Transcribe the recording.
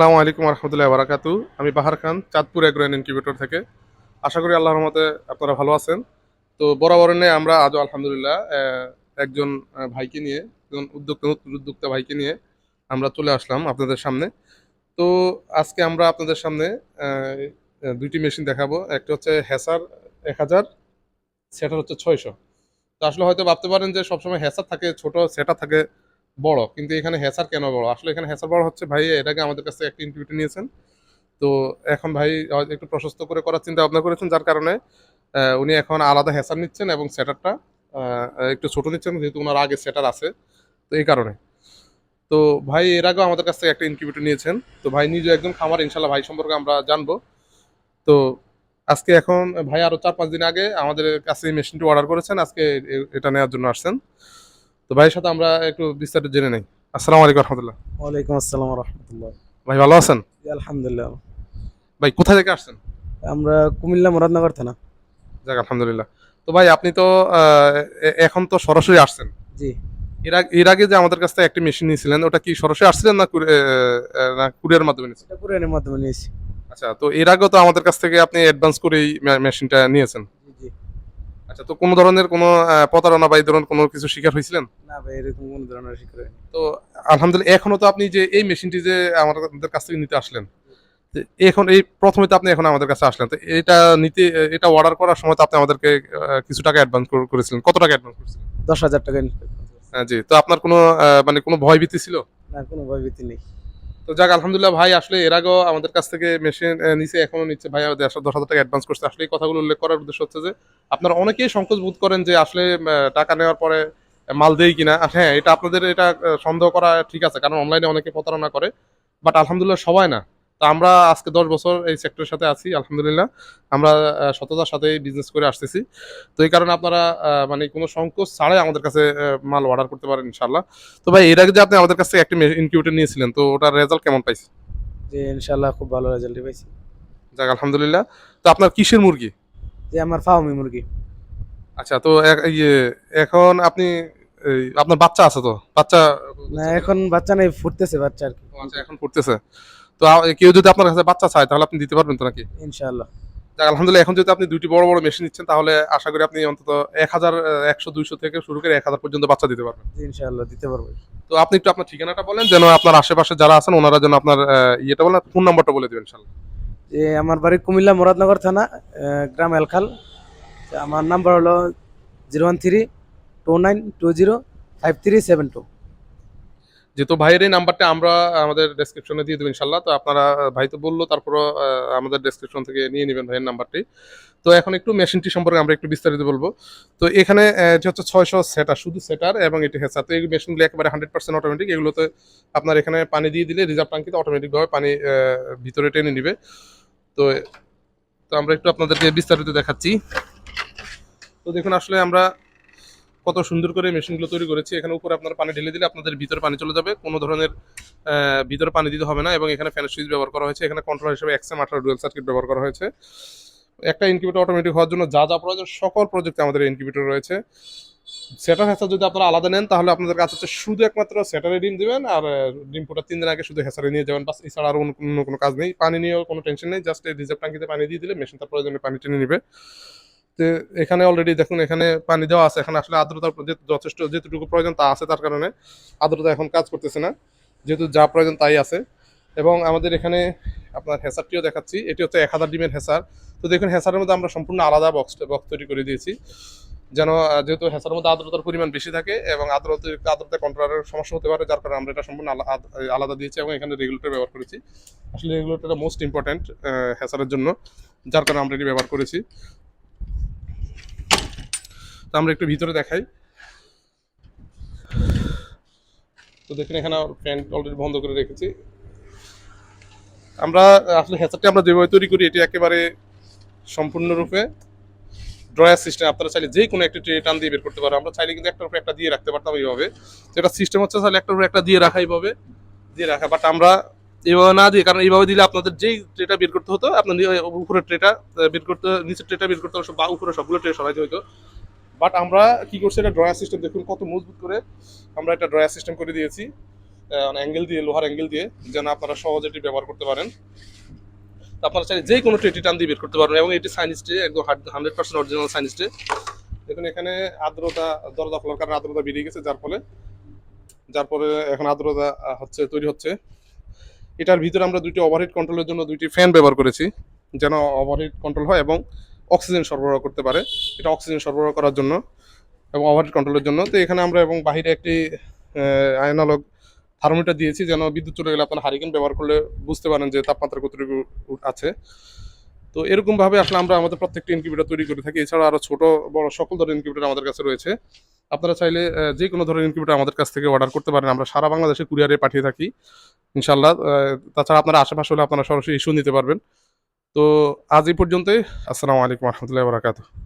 আসসালামু আলাইকুম রহমতুল্লাহ বারাকাতু। আমি বাহার খান, চাঁদপুর এগ্রো অ্যান্ড ইনকিউবেটর থেকে। আশা করি আল্লাহর রহমতে আপনারা ভালো আছেন। তো বরাবর নিয়ে আমরা আজও আলহামদুলিল্লাহ একজন ভাইকে নিয়ে, একজন উদ্যোক্তা ভাইকে নিয়ে আমরা চলে আসলাম আপনাদের সামনে। তো আজকে আমরা আপনাদের সামনে দুইটি মেশিন দেখাবো। একটা হচ্ছে হ্যাসার 1000, সেটা হচ্ছে 600। তো আসলে হয়তো ভাবতে পারেন যে সবসময় হ্যাসার থাকে ছোট, সেটা থাকে বড়, কিন্তু এখানে হ্যাসার কেন বড়? আসলে এখানে হ্যাসার বড় হচ্ছে ভাই এটাকে আমাদের কাছে একটা ইনকিউবেটর নিয়েছেন। তো এখন ভাই হয়তো একটু প্রশস্ত করে করার চিন্তা ভাবনা করেছেন, যার কারণে উনি এখন আলাদা হ্যাসার নিচ্ছেন এবং সেটারটা একটু ছোট নিচ্ছেন, যেহেতু ওনার আগে সেটার আছে। তো এই কারণে তো ভাই এর আগেও আমাদের কাছ থেকে একটা ইনকিউবেটর নিয়েছেন। তো ভাই নিজে একজন খামার, ইনশাল্লাহ ভাই সম্পর্কে আমরা জানবো। তো আজকে এখন ভাই আরো 4-5 দিন আগে আমাদের কাছে এই মেশিনটি অর্ডার করেছেন, আজকে এটা নেওয়ার জন্য আসছেন। তো ভাইয়ের সাথে আমরা একটু বিস্তারিত জেনে নেই। আসসালামু আলাইকুম রহমতুল্লাহ। ওয়ালাইকুম আসসালাম রহমতুল্লাহ। ভাই ভালো আছেন? আলহামদুলিল্লাহ। ভাই কোথা থেকে আসছেন? আমরা কুমিল্লা মুরাদনগর থানা। যাক আলহামদুলিল্লাহ। তো ভাই আপনি তো এখন তো সরাসরি আসছেন। জি। এর আগে যে আমাদের কাছ থেকে একটি মেশিন নিয়েছিলেন, ওটা কি সরাসরি আসছিলেন না না কুরিয়ার মাধ্যমে নিয়েছিলেন? এটা কুরিয়ানের মাধ্যমে নিয়েছি। আচ্ছা, তো এর আগেও তো আমাদের কাছ থেকে আপনি অ্যাডভান্স করেই মেশিনটা নিয়েছেন। জি জি। আচ্ছা, তো কোনো ধরনের কোনো প্রতারণা বা এই ধরনের কোনো কিছু শিকার হয়েছিলেন? না ভাই, এরকম কোনো ধরনের শিকার হয়নি। তো আলহামদুলিল্লাহ, এখনো তো আপনি যে এই মেশিনটি যে আমাদের কাছ থেকে নিতে আসলেন, তো এখন এই প্রথমে তো আপনি এখন আমাদের কাছে আসলেন, তো এটা নিতে, এটা অর্ডার করার সময় তো আপনি আমাদেরকে কিছু টাকা অ্যাডভান্স করেছিলেন। কত টাকা অ্যাডভান্স করেছিলেন? 10,000 টাকা ইনভেস্ট করছি। জি, তো আপনার কোনো মানে কোনো ভয় ভীতি ছিল? না, কোনো ভয়ভীতি নেই। তো যাক আলহামদুলিল্লাহ, ভাই আসলে এর আগেও আমাদের কাছ থেকে মেশিন নিচে, এখনো নিচ্ছে ভাই। 10,000 টাকা অ্যাডভান্স করছে। আসলে এই কথাগুলো উল্লেখ করার উদ্দেশ্য হচ্ছে যে আপনারা অনেকেই সংকোচ বোধ করেন যে আসলে টাকা নেওয়ার পরে মাল দেই কিনা। হ্যাঁ, এটা আপনাদের এটা সন্দেহ করা ঠিক আছে, কারণ অনলাইনে অনেকে প্রতারণা করে। বাট আলহামদুলিল্লাহ সবাই না। তো আমরা আজকে 10 বছর এই সেক্টরের সাথে আছি আলহামদুলিল্লাহ। আমরা সততার সাথে বিজনেস করে আসতেছি। তো এই কারণে আপনারা মানে কোনো সংকোচ ছাড়াই আমাদের কাছে মাল অর্ডার করতে পারেন ইনশাল্লাহ। তো ভাই এর আগে যে আপনি আমাদের কাছ থেকে একটা ইনকিউবেটর নিয়েছিলেন, তো ওটার রেজাল্ট কেমন পাইছে? যে ইনশাআল্লাহ খুব ভালো রেজাল্ট পাইছি। যাক আলহামদুলিল্লাহ। তো আপনার কিসের মুরগি? যে আমার ফার্মি মুরগি। আচ্ছা, তো ইয়ে, এখন আপনি আপনার বাচ্চা আছে তো? বাচ্চা না, হচ্ছে কিনা? এখন বাচ্চা নেই, ফুটতেছে বাচ্চা আর কি। ও আচ্ছা, এখন ফুটতেছে। তো কেউ যদি আপনার কাছে বাচ্চা চায় তাহলে আপনি দিতে পারবেন তো নাকি? ইনশাআল্লাহ। যাক আলহামদুলিল্লাহ, এখন যদি আপনি দুইটি বড় বড় মেশিন নিচ্ছেন, তাহলে আশা করি আপনি অন্তত 1000, 100, 200 থেকে শুরু করে 1000 পর্যন্ত বাচ্চা দিতে পারবেন। জি ইনশাআল্লাহ দিতে পারবো। তো আপনি একটু আপনার ঠিকানাটা বলেন, যেন আপনার আশেপাশে যারা আছেন ওনারা যেন আপনার ইয়েটা বলেন, ফোন নাম্বারটা বলে দিবেন ইনশাল্লাহ। যে আমার বাড়ি কুমিল্লা মুরাদনগর থানা, গ্রাম এলখাল। আমার নাম্বার হলো 01329205372। যেহেতু ভাইয়ের এই নাম্বারটা আমরা আমাদের ডেসক্রিপশনে দিয়ে দেবো ইনশাল্লাহ। তো আপনারা, ভাই তো বললো, তারপরও আমাদের ডেসক্রিপশন থেকে নিয়ে নেবেন ভাইয়ের নাম্বারটি। তো এখন একটু মেশিনটি সম্পর্কে আমরা একটু বিস্তারিত বলবো। তো এখানে যে হচ্ছে 600 সেটার, শুধু সেটার এবং এটি হেসার। তো এই মেশিনগুলো একেবারে 100% অটোমেটিক। এগুলোতে আপনার এখানে পানি দিয়ে দিলে রিজার্ভ ট্যাঙ্কিতে অটোমেটিকভাবে পানি ভিতরে টেনে নিবে। তো তো আমরা একটু আপনাদেরকে বিস্তারিত দেখাচ্ছি। তো দেখুন আসলে আমরা কত সুন্দর করে মেশিনগুলো তৈরি করেছি। এখানে উপরে আপনারা পানি ঢেলে দিলে আপনাদের ভিতরে পানি চলে যাবে, কোনো ধরনের ভিতরে পানি দিতে হবে না। এবং এখানে ফ্যানের সুইচ ব্যবহার করা হয়েছে। এখানে কন্ট্রোলার হিসেবে এক্সএম 18 ডুয়াল সার্কিট ব্যবহার করা হয়েছে। একটা ইনকিউবেটর অটোমেটিক হওয়ার জন্য যা যা প্রয়োজন সকল প্রযুক্তি আমাদের ইনকিউবেটর রয়েছে। সেটার হেসার যদি আপনারা আলাদা নেন, তাহলে আপনাদের কাছে হচ্ছে শুধু একমাত্র সেটারে ডিম দিবেন, আর ডিম ফোটার 3 দিন আগে শুধু হেসারে নিয়ে যাবেন, বাস। এছাড়া আর অন্য কোনো কাজ নেই। পানি নিয়েও কোনো টেনশন নেই, জাস্ট এই রিজার্ভ ট্যাঙ্কিতে পানি দিয়ে দিলে মেশিন তার প্রয়োজনে পানি টেনে নিবে। তো এখানে অলরেডি দেখুন, এখানে পানি দেওয়া আছে। এখানে আসলে আর্দ্রতার যথেষ্ট যেটুকু প্রয়োজন তা আছে, তার কারণে আর্দ্রতা এখন কাজ করতেছে না, যেহেতু যা প্রয়োজন তাই আছে। এবং আমাদের এখানে আপনার হেসারটিও দেখাচ্ছি। এটি হচ্ছে 1000 ডিমের হেসার। তো দেখুন হেসারের মধ্যে আমরা সম্পূর্ণ আলাদা বক্স তৈরি করে দিয়েছি, যেন যেহেতু হেসারের মধ্যে আর্দ্রতার পরিমাণ বেশি থাকে এবং আর্দ্রতা কন্ট্রোলের সমস্যা হতে পারে, যার কারণে আমরা এটা সম্পূর্ণ আলাদা দিয়েছি। এবং এখানে রেগুলেটর ব্যবহার করেছি। আসলে রেগুলেটরটা মোস্ট ইম্পর্ট্যান্ট হেসারের জন্য, যার কারণে আমরা এটি ব্যবহার করেছি। তো আমরা একটু ভিতরে দেখাই। তো দেখুন এখানে ফ্যান অলরেডি বন্ধ করে রেখেছি। আমরা আসলে হ্যাচারটি আমরা যেভাবে তৈরি করি, এটি একেবারে সম্পূর্ণরূপে ড্রয়ার সিস্টেম। আপনারা চাইলে যে কোনো একটা ট্রে টান দিয়ে বের করতে পারো। আমরা চাইলে কিন্তু একটার উপরে একটা দিয়ে রাখতে পারতাম এইভাবে। তো এটা সিস্টেম হচ্ছে চাইলে একটার উপরে একটা দিয়ে রাখা, এইভাবে দিয়ে রাখা। বাট আমরা এইভাবে না দিয়ে, কারণ এইভাবে দিলে আপনাদের যেই ট্রেটা বের করতে হতো, আপনার উপরের ট্রেটা বের করতে, নিচের ট্রেটা বের করতে হতো, বা উপরে সবগুলো ট্রে সরাইতে হতো। বাট আমরা কি করছি, এটা ড্রয়ার সিস্টেম। দেখুন কত মজবুত করে আমরা একটা ড্রয়ার সিস্টেম করে দিয়েছি। অ্যাঙ্গেল দিয়ে, লোহার অ্যাঙ্গেল দিয়ে, যেন আপনারা সহজে এটি ব্যবহার করতে পারেন। তো আপনারা চাইলে যে কোনো ট্রেটি টান দিয়ে বের করতে পারবেন, এবং এটি সাইনিজ ট্রে, একদম 100% অরিজিনাল সাইনিজ ট্রে। দেখুন এখানে আর্দ্রতা, দরজা খোলার কারণে আর্দ্রতা বেরিয়ে গেছে, যার পরে এখন আর্দ্রতা তৈরি হচ্ছে। এটার ভিতরে আমরা দুইটি ওভারহিট কন্ট্রোলের জন্য দুইটি ফ্যান ব্যবহার করেছি, যেন ওভারহিট কন্ট্রোল হয় এবং অক্সিজেন সরবরাহ করতে পারে। এটা অক্সিজেন সরবরাহ করার জন্য এবং ওভারহিট কন্ট্রোলের জন্য। তো এখানে আমরা এবং বাহিরে একটি অ্যানালগ থার্মোমিটার দিয়েছি, যেন বিদ্যুৎ চলে গেলে আপনারা হারিকেন ব্যবহার করলে বুঝতে পারেন যে তাপমাত্রা কতটুকু আছে। তো এরকমভাবে আসলে আমরা আমাদের প্রত্যেকটি ইনকিউবেটর তৈরি করে থাকি। এছাড়া আরও ছোট বড় সকল ধরনের ইনকিউবেটর আমাদের কাছে রয়েছে। আপনারা চাইলে যে কোনো ধরনের ইনকিউবেটর আমাদের কাছ থেকে অর্ডার করতে পারেন। আমরা সারা বাংলাদেশে কুরিয়ারে পাঠিয়ে থাকি ইনশাল্লাহ। তাছাড়া আপনারা আশেপাশে হলে আপনারা সরাসরি ইস্যু নিতে পারবেন। তো আজ এই পর্যন্তই। আসসালামু আলাইকুম রহমতুল্লাহ বারাকাতুহু।